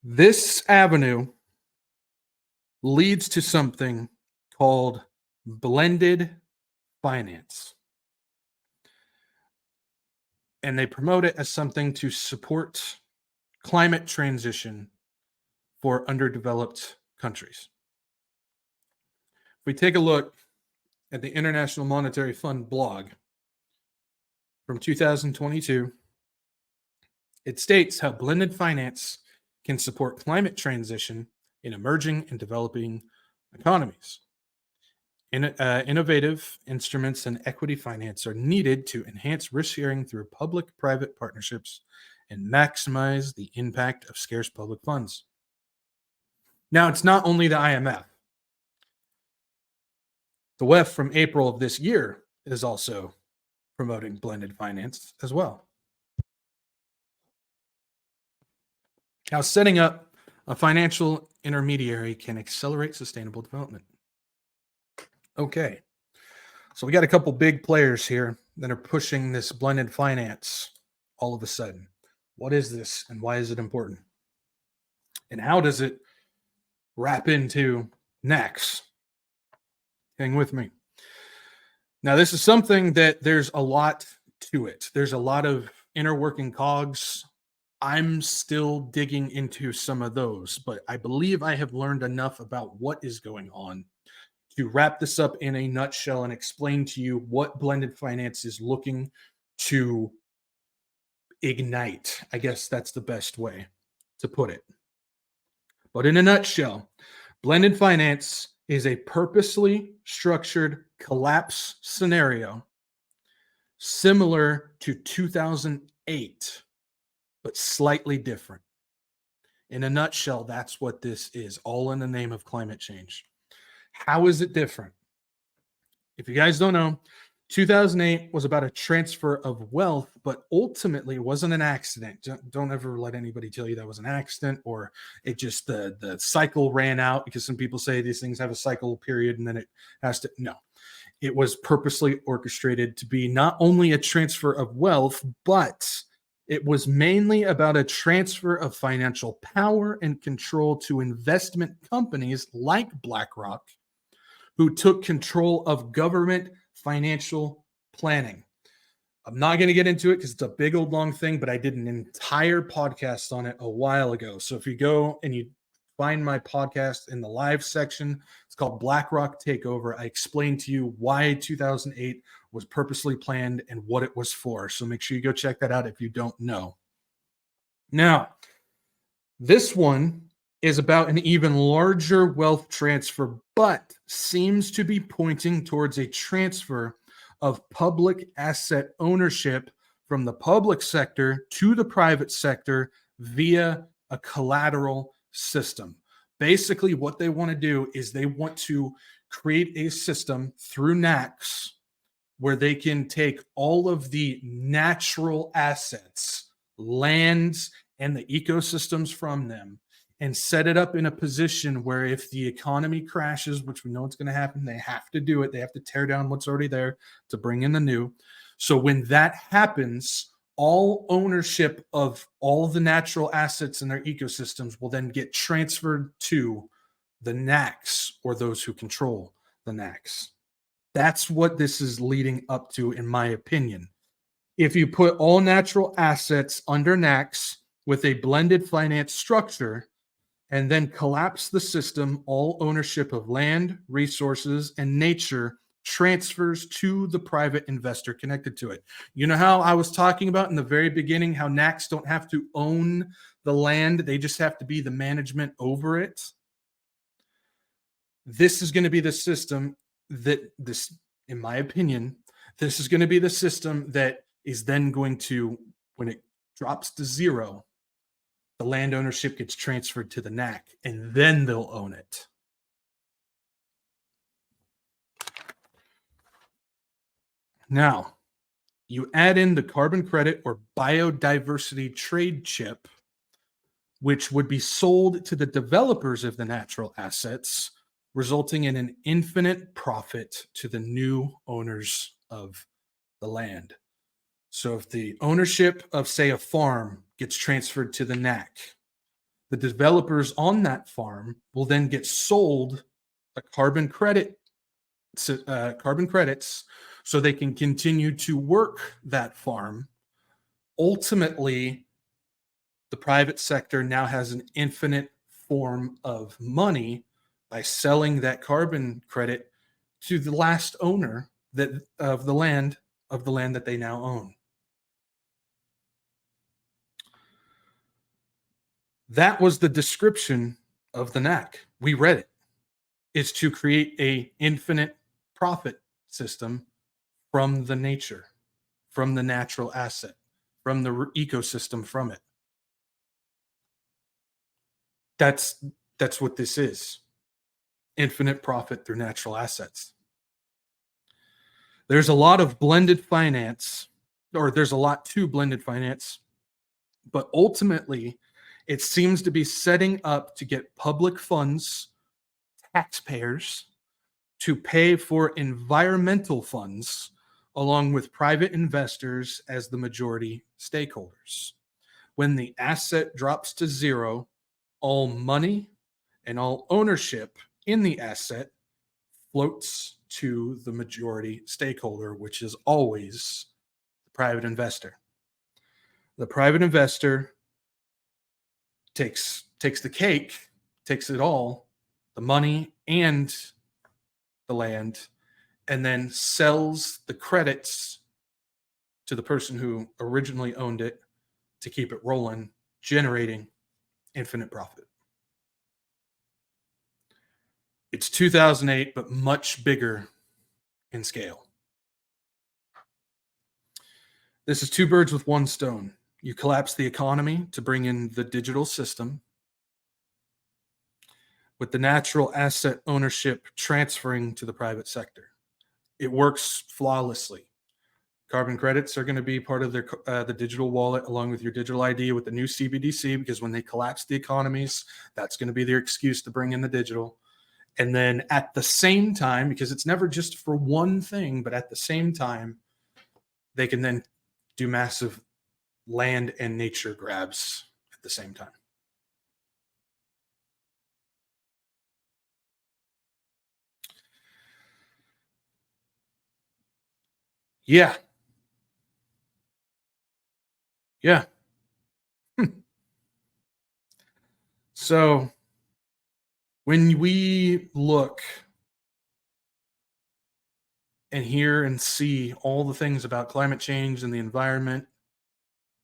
This avenue leads to something called blended finance. And they promote it as something to support climate transition for underdeveloped countries. If we take a look at the International Monetary Fund blog from 2022, it states how blended finance can support climate transition in emerging and developing economies. Innovative instruments and equity finance are needed to enhance risk sharing through public-private partnerships and maximize the impact of scarce public funds. Now, it's not only the IMF. The WEF from April of this year is also promoting blended finance as well. Now, setting up a financial intermediary can accelerate sustainable development. Okay, so we got a couple big players here that are pushing this blended finance all of a sudden. What is this and why is it important? And how does it wrap into NACS? Hang with me. Now, this is something that there's a lot to it. There's a lot of inner working cogs. I'm still digging into some of those, but I believe I have learned enough about what is going on to wrap this up in a nutshell and explain to you what blended finance is looking to ignite. I guess that's the best way to put it. But in a nutshell, blended finance is a purposely structured collapse scenario similar to 2008, but slightly different. In a nutshell, that's what this is, all in the name of climate change. How is it different? If you guys don't know, 2008 was about a transfer of wealth, but ultimately it wasn't an accident. Don't ever let anybody tell you that was an accident or it just the cycle ran out, because some people say these things have a cycle period and then it has to. No, it was purposely orchestrated to be not only a transfer of wealth, but it was mainly about a transfer of financial power and control to investment companies like BlackRock, who took control of government financial planning. I'm not going to get into it because it's a big old long thing, but I did an entire podcast on it a while ago. So if you go and you find my podcast in the live section, it's called BlackRock Takeover. I explained to you why 2008 was purposely planned and what it was for. So make sure you go check that out if you don't know. Now, this one is about an even larger wealth transfer, but seems to be pointing towards a transfer of public asset ownership from the public sector to the private sector via a collateral system. Basically, what they want to do is they want to create a system through NACS where they can take all of the natural assets, lands, and the ecosystems from them and set it up in a position where if the economy crashes, which we know it's going to happen, they have to do it. They have to tear down what's already there to bring in the new. So when that happens, all ownership of all the natural assets in their ecosystems will then get transferred to the NACS or those who control the NACS. That's what this is leading up to, in my opinion. If you put all natural assets under NACS with a blended finance structure, and then collapse the system, all ownership of land, resources, and nature transfers to the private investor connected to it. You know how I was talking about in the very beginning how NACS don't have to own the land, they just have to be the management over it? This is going to be the system in my opinion, this is going to be the system that is then going to, when it drops to zero, the land ownership gets transferred to the NAC, and then they'll own it. Now, you add in the carbon credit or biodiversity trade chip, which would be sold to the developers of the natural assets, resulting in an infinite profit to the new owners of the land. So if the ownership of, say, a farm gets transferred to the NAC, The developers on that farm will then get sold a carbon credits so they can continue to work that farm. Ultimately, the private sector now has an infinite form of money by selling that carbon credit to the last owner of the land that they now own. That was the description of the NAC. We read it. It's to create a infinite profit system from the nature, from the natural asset, from the ecosystem from it. That's what this is. Infinite profit through natural assets. There's a lot of blended finance, or there's a lot to blended finance, but ultimately it seems to be setting up to get public funds, taxpayers, to pay for environmental funds along with private investors as the majority stakeholders. When the asset drops to zero, all money and all ownership in the asset floats to the majority stakeholder, which is always the private investor. The private investor takes the cake, takes it all, the money and the land, and then sells the credits to the person who originally owned it to keep it rolling, generating infinite profit. It's 2008, but much bigger in scale. This is two birds with one stone. You collapse the economy to bring in the digital system, with the natural asset ownership transferring to the private sector. It works flawlessly. Carbon credits are going to be part of the digital wallet along with your digital ID with the new CBDC, because when they collapse the economies, that's going to be their excuse to bring in the digital. And then at the same time, because it's never just for one thing, but at the same time, they can then do massive land and nature grabs at the same time. Yeah. Yeah. So when we look and hear and see all the things about climate change and the environment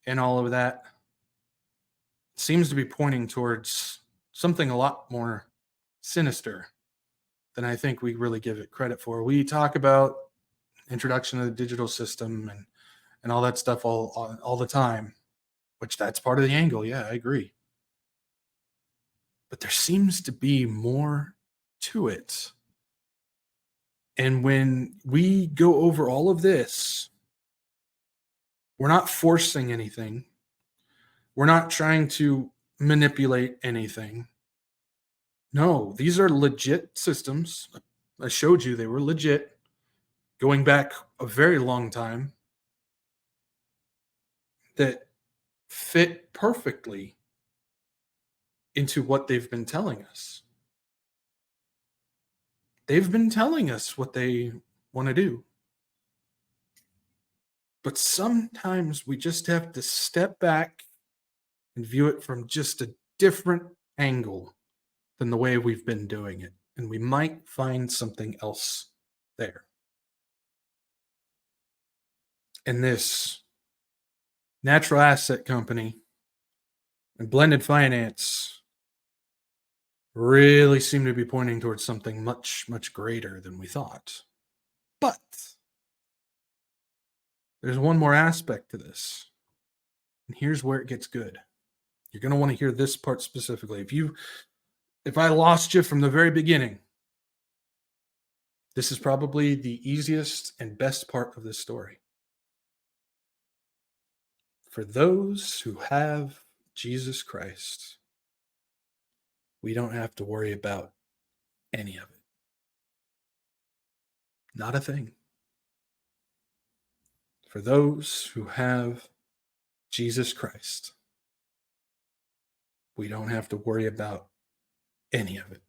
and all of that, it seems to be pointing towards something a lot more sinister than I think we really give it credit for. We talk about introduction of the digital system and all that stuff all the time, which that's part of the angle. Yeah, I agree. But there seems to be more to it. And when we go over all of this, we're not forcing anything. We're not trying to manipulate anything. No, these are legit systems. I showed you they were legit, going back a very long time, that fit perfectly into what they've been telling us. They've been telling us what they want to do. But sometimes we just have to step back and view it from just a different angle than the way we've been doing it. And we might find something else there. And this natural asset company and blended finance really seem to be pointing towards something much, much greater than we thought. But there's one more aspect to this. And here's where it gets good. You're going to want to hear this part specifically. If I lost you from the very beginning, this is probably the easiest and best part of this story. For those who have Jesus Christ, we don't have to worry about any of it. Not a thing. For those who have Jesus Christ, we don't have to worry about any of it.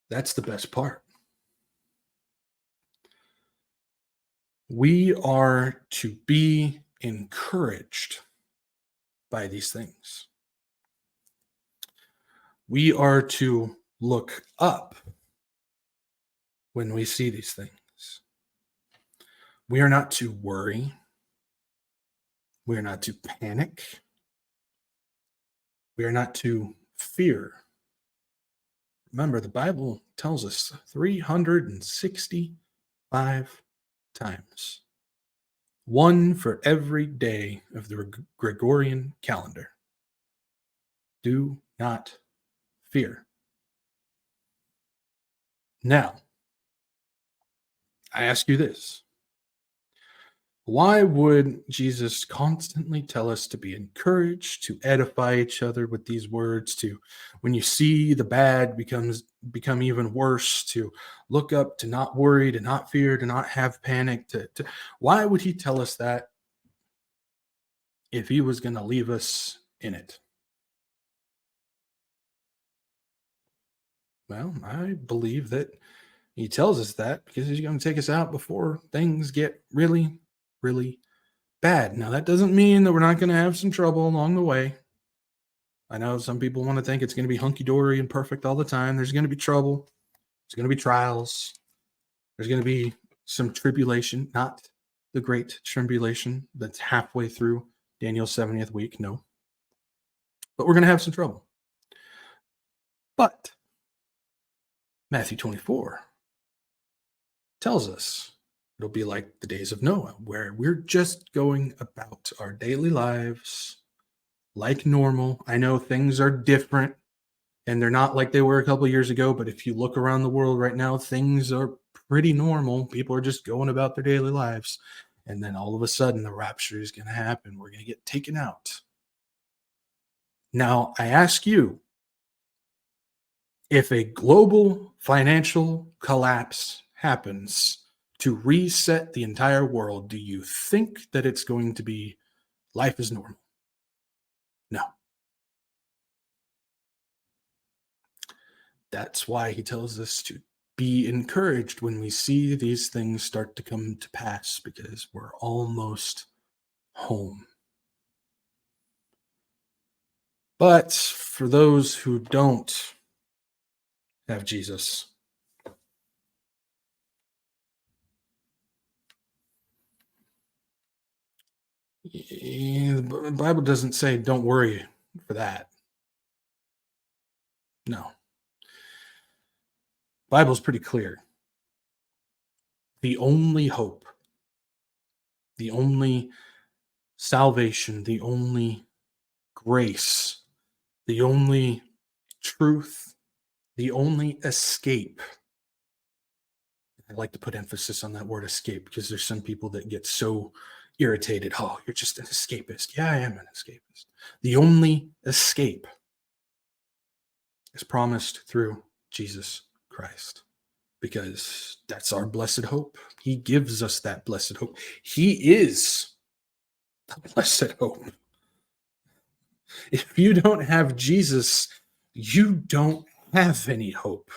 That's the best part. We are to be encouraged by these things. We are to look up when we see these things. We are not to worry. We are not to panic. We are not to fear. Remember, the Bible tells us 365 times, one for every day of the Gregorian calendar. Do not fear. Now, I ask you this. Why would Jesus constantly tell us to be encouraged, to edify each other with these words, to when you see the bad become even worse, to look up, to not worry, to not fear, to not have panic, why would he tell us that if he was going to leave us in it? Well, I believe that he tells us that because he's going to take us out before things get really, really bad. Now, that doesn't mean that we're not going to have some trouble along the way. I know some people want to think it's going to be hunky-dory and perfect all the time. There's going to be trouble. There's going to be trials. There's going to be some tribulation, not the great tribulation that's halfway through Daniel's 70th week. No. But we're going to have some trouble. But Matthew 24 tells us it'll be like the days of Noah, where we're just going about our daily lives like normal. I know things are different and they're not like they were a couple of years ago, but if you look around the world right now, things are pretty normal. People are just going about their daily lives. And then all of a sudden, the rapture is going to happen. We're going to get taken out. Now, I ask you, if a global financial collapse happens to reset the entire world, do you think that it's going to be life as normal? No. That's why he tells us to be encouraged when we see these things start to come to pass, because we're almost home. But for those who don't have Jesus, the Bible doesn't say don't worry for that. No. The Bible's pretty clear. The only hope, the only salvation, the only grace, the only truth, the only escape. I like to put emphasis on that word escape because there's some people that get so irritated. Oh, you're just an escapist. Yeah, I am an escapist. The only escape is promised through Jesus Christ, because that's our blessed hope. He gives us that blessed hope. He is the blessed hope. If you don't have Jesus, you don't have any hope.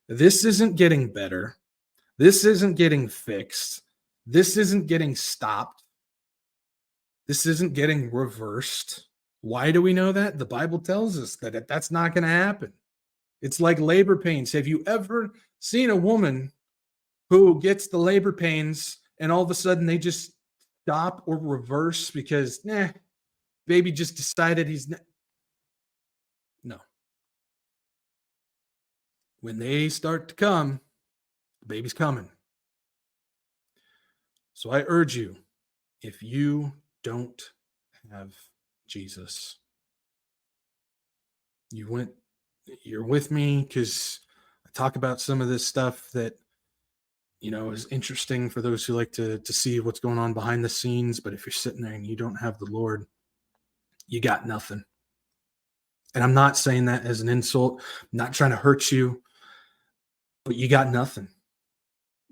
This isn't getting better. This isn't getting fixed. This isn't getting stopped. This isn't getting reversed. Why do we know that? The Bible tells us that that's not going to happen. It's like labor pains. Have you ever seen a woman who gets the labor pains and all of a sudden they just stop or reverse because, baby just decided no. When they start to come, the baby's coming. So I urge you, if you don't have Jesus, you're with me because I talk about some of this stuff that, is interesting for those who like to see what's going on behind the scenes. But if you're sitting there and you don't have the Lord, you got nothing. And I'm not saying that as an insult. I'm not trying to hurt you, but you got nothing,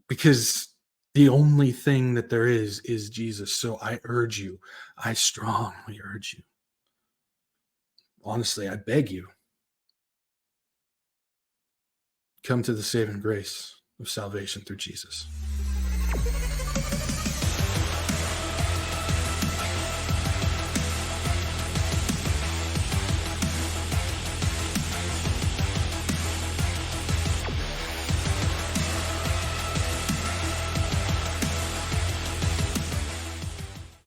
because the only thing that there is Jesus. So I strongly urge you, honestly, I beg you, come to the saving grace of salvation through Jesus.